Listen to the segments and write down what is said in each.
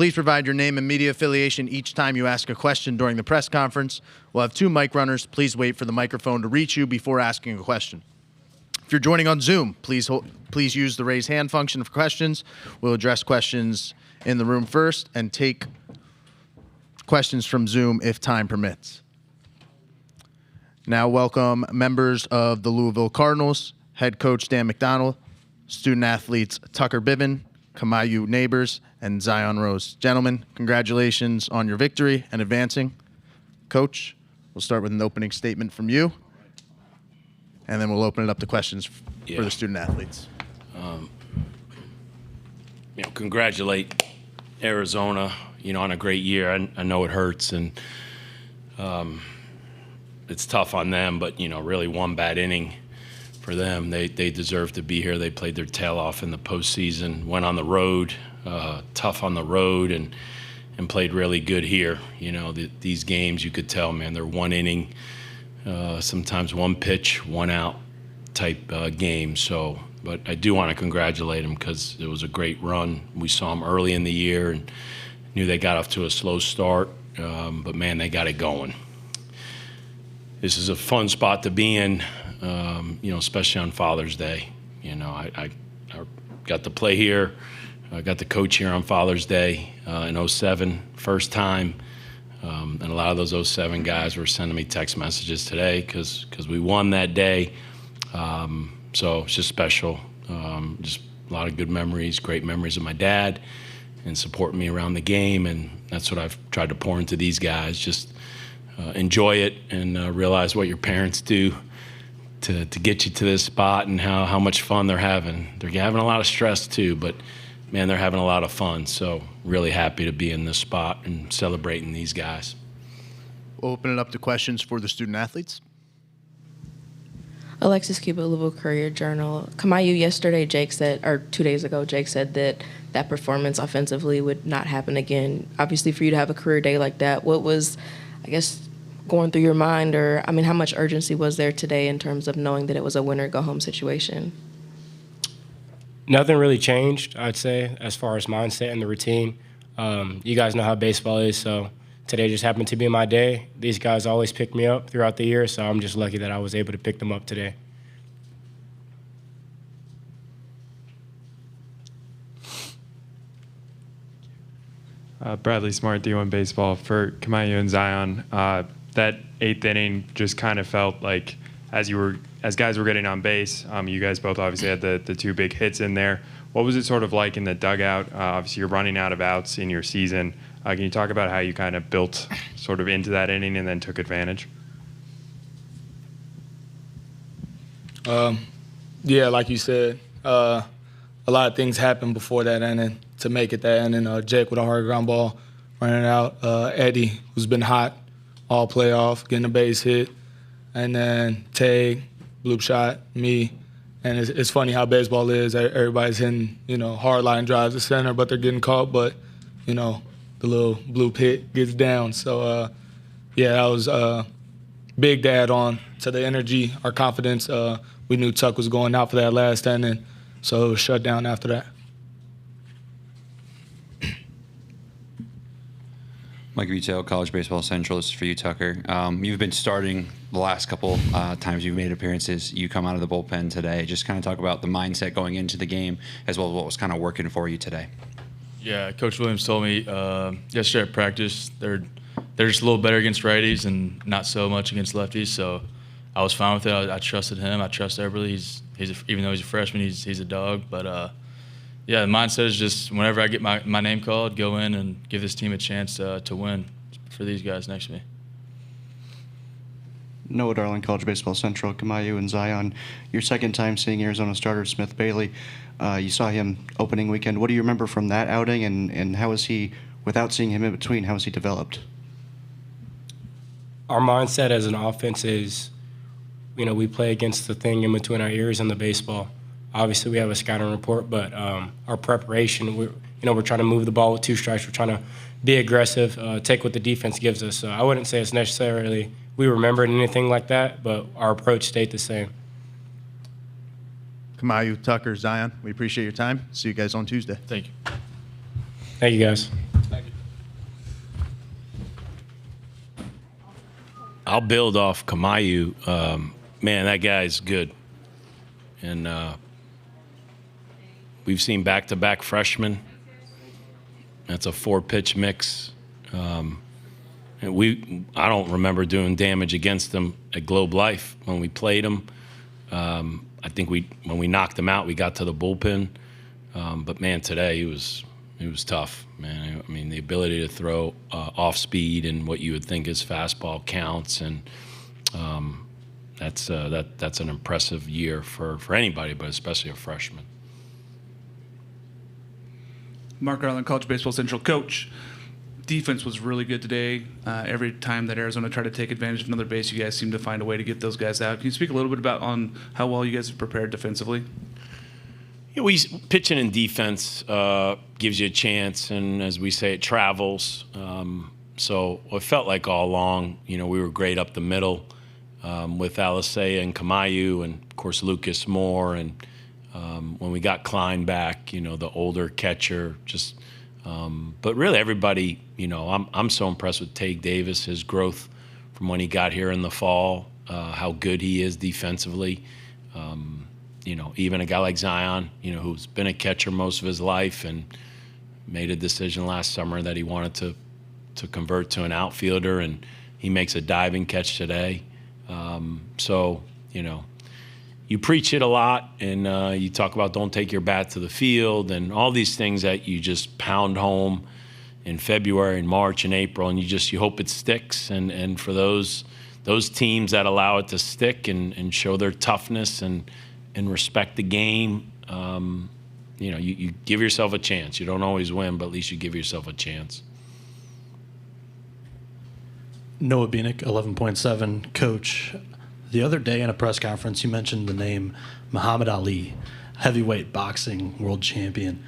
Please provide your name and media affiliation each time you ask a question during the press conference. We'll have 2 mic runners. Please wait for the microphone to reach you before asking a question. If you're joining on Zoom, please use the raise hand function for questions. We'll address questions in the room first and take questions from Zoom if time permits. Now welcome members of the Louisville Cardinals, head coach Dan McDonnell, student athletes Tucker Biven, Kamau Neighbors, and Zion Rose. Gentlemen, congratulations on your victory and advancing. Coach, we'll start with an opening statement from you, and then we'll open it up to questions for the student athletes. Congratulate Arizona, on a great year. I know it hurts, and it's tough on them, but, really one bad inning for them. They deserve to be here. They played their tail off in the postseason, went on the road, tough on the road, and played really good here. These games, you could tell, man, they're one inning, sometimes one pitch, one out type game. So, but I do want to congratulate them because it was a great run. We saw them early in the year and knew they got off to a slow start, but, man, they got it going. This is a fun spot to be in, especially on Father's Day. I got to play here. I got to coach here on Father's Day in 07, first time. And a lot of those 07 guys were sending me text messages today because we won that day. So it's just special. Just a lot of good memories, great memories of my dad and supporting me around the game. And that's what I've tried to pour into these guys. Just enjoy it and realize what your parents do to get you to this spot and how much fun they're having. They're having a lot of stress too, but, man, they're having a lot of fun. So really happy to be in this spot and celebrating these guys. We'll open it up to questions for the student athletes. Alexis Cuba, Louisville Courier-Journal. Kamau, yesterday, 2 days ago, Jake said that performance offensively would not happen again. Obviously, for you to have a career day like that, what was, going through your mind, or, how much urgency was there today in terms of knowing that it was a winner-go-home situation? Nothing really changed, I'd say, as far as mindset and the routine. You guys know how baseball is, so today just happened to be my day. These guys always pick me up throughout the year, so I'm just lucky that I was able to pick them up today. Bradley Smart, D1 Baseball. For Kamau and Zion, that 8th inning just kind of felt like as guys were getting on base, you guys both obviously had the 2 big hits in there. What was it sort of like in the dugout? Obviously, you're running out of outs in your season. Can you talk about how you kind of built sort of into that inning and then took advantage? Yeah, like you said, a lot of things happened before that inning to make it that inning. Jake with a hard ground ball running out. Eddie, who's been hot all playoff, getting a base hit. And then Tay, bloop shot, me. And it's funny how baseball is. Everybody's hitting, hard line drives to center, but they're getting caught. But, the little blue pit gets down. So, that was big to add on to the energy, our confidence. We knew Tuck was going out for that last inning, so it was shut down after that. Mike Vito, College Baseball Central. This is for you, Tucker. You've been starting the last couple times you've made appearances. You come out of the bullpen today. Just kind of talk about the mindset going into the game as well as what was kind of working for you today. Yeah, Coach Williams told me yesterday at practice they're just a little better against righties and not so much against lefties. So I was fine with it. I trusted him. I trust everybody. Even though he's a freshman, he's a dog. But the mindset is just whenever I get my name called, go in and give this team a chance to win for these guys next to me. Noah Darling, College Baseball Central. Kamau and Zion, your second time seeing Arizona starter Smith Bailey. You saw him opening weekend. What do you remember from that outing, and how is he, without seeing him in between, how has he developed? Our mindset as an offense is, we play against the thing in between our ears and the baseball. Obviously, we have a scouting report, but our preparation, we're trying to move the ball with 2 strikes. We're trying to be aggressive, take what the defense gives us. So I wouldn't say it's necessarily we remembered anything like that, but our approach stayed the same. Kamau, Tucker, Zion, we appreciate your time. See you guys on Tuesday. Thank you. Thank you, guys. I'll build off Kamau. Man, that guy's good. And we've seen back-to-back freshmen. That's a 4-pitch mix. And I don't remember doing damage against them at Globe Life when we played them. I think when we knocked them out, we got to the bullpen. But man, today it was tough, man. I mean, the ability to throw off speed and what you would think is fastball counts, and that's an impressive year for anybody, but especially a freshman. Mark Garland, College Baseball Central coach. Defense was really good today. Every time that Arizona tried to take advantage of another base, you guys seem to find a way to get those guys out. Can you speak a little bit about on how well you guys have prepared defensively? Yeah, pitching and defense gives you a chance, and as we say, it travels. So it felt like all along, we were great up the middle with Alisea and Kamau, and of course Lucas Moore, and when we got Klein back, the older catcher, just. But really, everybody, I'm so impressed with Tage Davis, his growth from when he got here in the fall, how good he is defensively. Even a guy like Zion, who's been a catcher most of his life and made a decision last summer that he wanted to convert to an outfielder, and he makes a diving catch today. You preach it a lot, and you talk about don't take your bat to the field and all these things that you just pound home in February and March and April, and you hope it sticks. And for those teams that allow it to stick and show their toughness and respect the game, you give yourself a chance. You don't always win, but at least you give yourself a chance. Noah Bieniek, 11.7, coach. The other day in a press conference, you mentioned the name Muhammad Ali, heavyweight boxing world champion.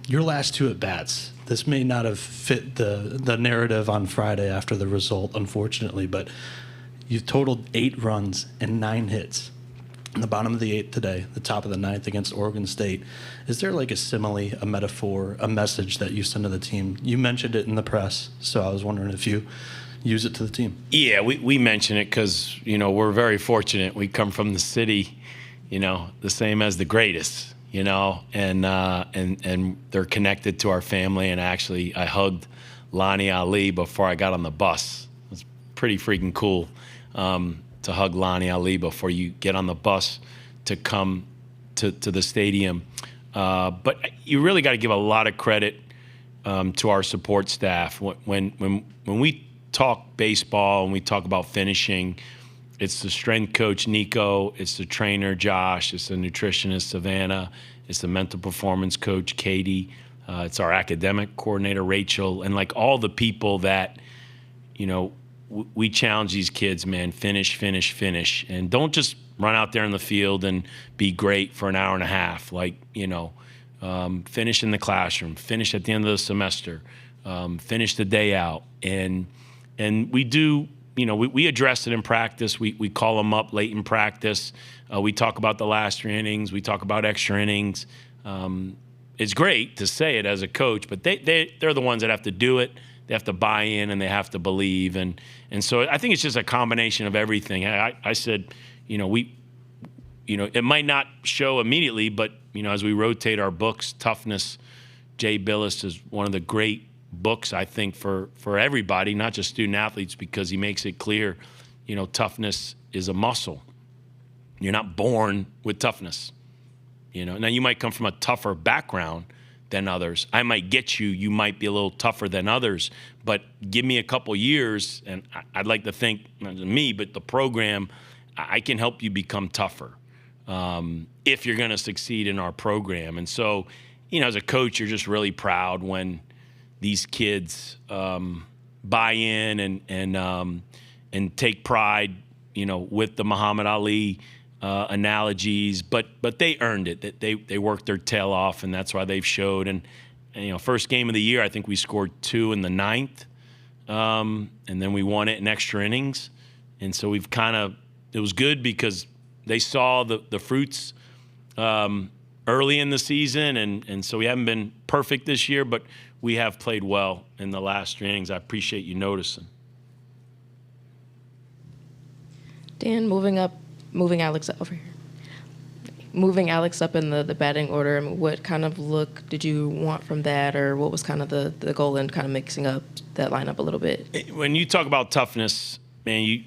Your last 2 at-bats, this may not have fit the narrative on Friday after the result, unfortunately, but you've totaled 8 runs and 9 hits in the bottom of the 8th today, the top of the 9th against Oregon State. Is there like a simile, a metaphor, a message that you send to the team? You mentioned it in the press, so I was wondering if you use it to the team. Yeah, we mention it because, we're very fortunate. We come from the city, the same as the greatest, and they're connected to our family. And actually, I hugged Lonnie Ali before I got on the bus. It was pretty freaking cool to hug Lonnie Ali before you get on the bus to come to the stadium. But you really got to give a lot of credit to our support staff. When we talk baseball and we talk about finishing, it's the strength coach Nico, it's the trainer Josh, it's the nutritionist Savannah, it's the mental performance coach Katie, it's our academic coordinator Rachel, and like all the people that we challenge these kids, man, finish, and don't just run out there in the field and be great for an hour and a half. Finish in the classroom, finish at the end of the semester, finish the day out. And we do, we address it in practice. We call them up late in practice. We talk about the last 3 innings. We talk about extra innings. It's great to say it as a coach, but they're the ones that have to do it. They have to buy in and they have to believe. And so I think it's just a combination of everything. I said, it might not show immediately, but, as we rotate our books, Toughness, Jay Billis is one of the great books, I think, for everybody, not just student athletes, because he makes it clear, toughness is a muscle. You're not born with toughness. Now you might come from a tougher background than others. I might get you might be a little tougher than others, but give me a couple years, and I'd like to think, not me, but the program, I can help you become tougher if you're going to succeed in our program. And so, as a coach, you're just really proud when these kids buy in and take pride, with the Muhammad Ali analogies, but they earned it. That they worked their tail off, and that's why they've showed. And first game of the year, I think we scored 2 in the 9th, and then we won it in extra innings. And so it was good because they saw the fruits early in the season, and so we haven't been perfect this year, but we have played well in the last 3 innings. I appreciate you noticing. Dan, moving Alex up over here. Moving Alex up in the batting order, I mean, what kind of look did you want from that, or what was kind of the goal in kind of mixing up that lineup a little bit? When you talk about toughness, man,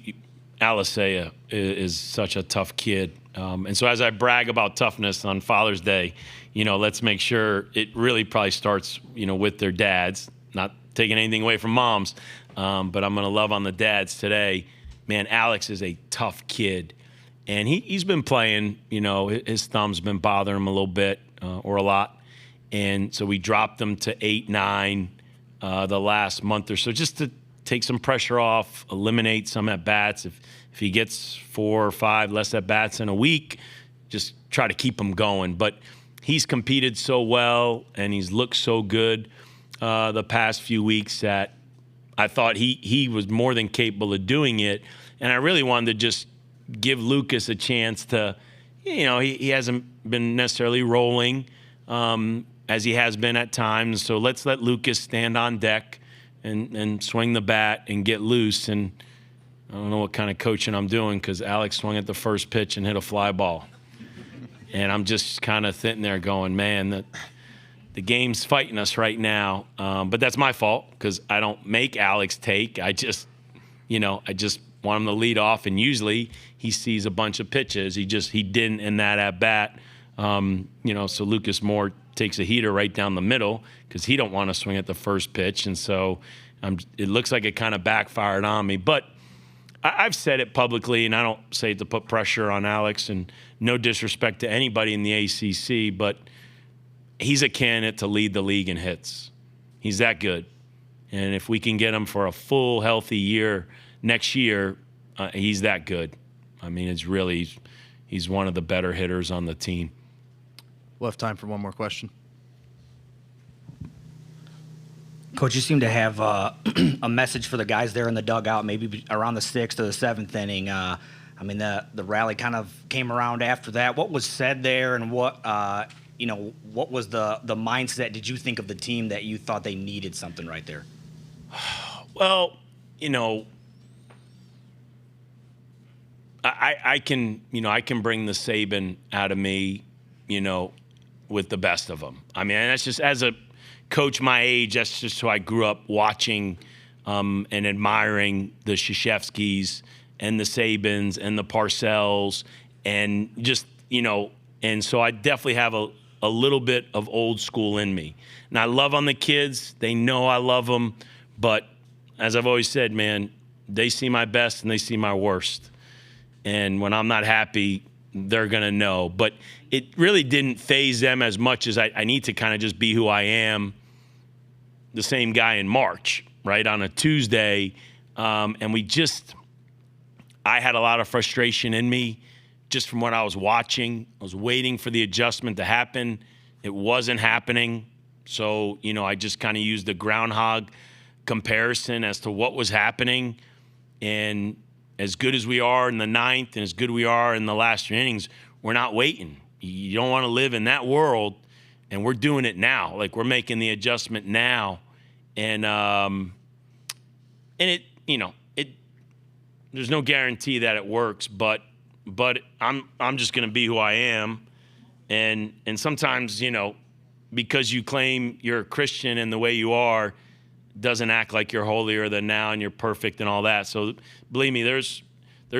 Alisea is such a tough kid. And so as I brag about toughness on Father's Day, let's make sure it really probably starts, with their dads, not taking anything away from moms, but I'm going to love on the dads today. Man, Alex is a tough kid. And he's been playing, his thumb's been bothering him a little bit or a lot. And so we dropped him to 8, 9 the last month or so just to take some pressure off, eliminate some at-bats. If he gets 4 or 5 less at-bats in a week, just try to keep him going. But he's competed so well and he's looked so good the past few weeks that I thought he was more than capable of doing it. And I really wanted to just give Lucas a chance to, he hasn't been necessarily rolling as he has been at times. So let's let Lucas stand on deck and swing the bat and get loose. And I don't know what kind of coaching I'm doing because Alex swung at the first pitch and hit a fly ball. And I'm just kind of sitting there going, man, the game's fighting us right now. But that's my fault because I don't make Alex take. I just want him to lead off, and usually he sees a bunch of pitches. He didn't in that at bat. So Lucas Moore takes a heater right down the middle because he don't want to swing at the first pitch, and so it looks like it kind of backfired on me. But I've said it publicly, and I don't say it to put pressure on Alex, and no disrespect to anybody in the ACC, but he's a candidate to lead the league in hits. He's that good, and if we can get him for a full healthy year next year, he's that good. I mean, he's one of the better hitters on the team. We'll have time for one more question. Coach, you seem to have a message for the guys there in the dugout, maybe around the 6th or the 7th inning. The rally kind of came around after that. What was said there, and what was the mindset? Did you think of the team that you thought they needed something right there? Well, I can bring the Saban out of me, with the best of them. I mean, that's just as a coach my age, that's just who I grew up watching and admiring, the Krzyzewskis and the Sabans and the Parcells and just, and so I definitely have a little bit of old school in me. And I love on the kids. They know I love them. But as I've always said, man, they see my best and they see my worst. And when I'm not happy, they're going to know. But it really didn't faze them as much as I need to kind of just be who I am, the same guy in March, right, on a Tuesday. And I had a lot of frustration in me just from what I was watching. I was waiting for the adjustment to happen. It wasn't happening. So, I just kind of used the groundhog comparison as to what was happening. And as good as we are in the 9th and as good we are in the last 3 innings, we're not waiting. You don't want to live in that world, and we're doing it now. Like, we're making the adjustment now. And it, there's no guarantee that it works, but I'm just going to be who I am. And sometimes, because you claim you're a Christian and the way you are, doesn't act like you're holier than thou and you're perfect and all that. So believe me, there's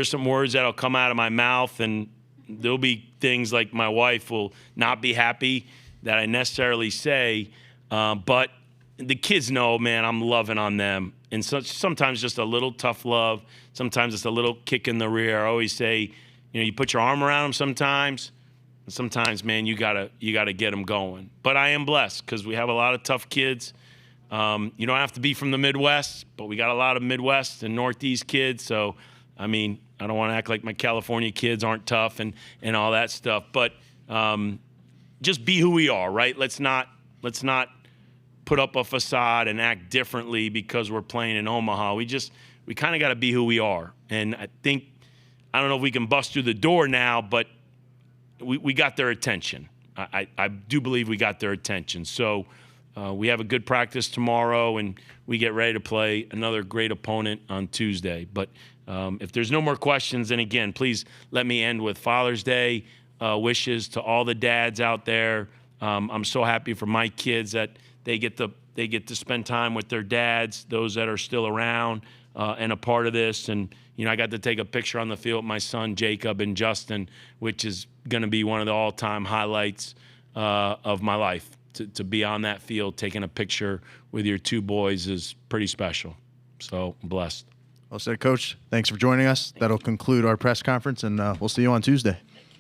some words that'll come out of my mouth, and there'll be things like my wife will not be happy that I necessarily say. But the kids know, man, I'm loving on them. And sometimes just a little tough love. Sometimes it's a little kick in the rear. I always say, you put your arm around them sometimes. And sometimes, man, you gotta get them going. But I am blessed because we have a lot of tough kids. You don't have to be from the Midwest, but we got a lot of Midwest and Northeast kids. So, I mean, I don't want to act like my California kids aren't tough and all that stuff. But just be who we are, right? Let's not put up a facade and act differently because we're playing in Omaha. We kind of got to be who we are. And I don't know if we can bust through the door now, but we got their attention. I do believe we got their attention. So we have a good practice tomorrow, and we get ready to play another great opponent on Tuesday. But if there's no more questions, then again, please let me end with Father's Day wishes to all the dads out there. I'm so happy for my kids that they get to spend time with their dads, those that are still around and a part of this. And I got to take a picture on the field with my son Jacob and Justin, which is going to be one of the all-time highlights of my life. To be on that field taking a picture with your two boys is pretty special. So I'm blessed. Well said, Coach. Thanks for joining us. That'll conclude our press conference, and we'll see you on Tuesday.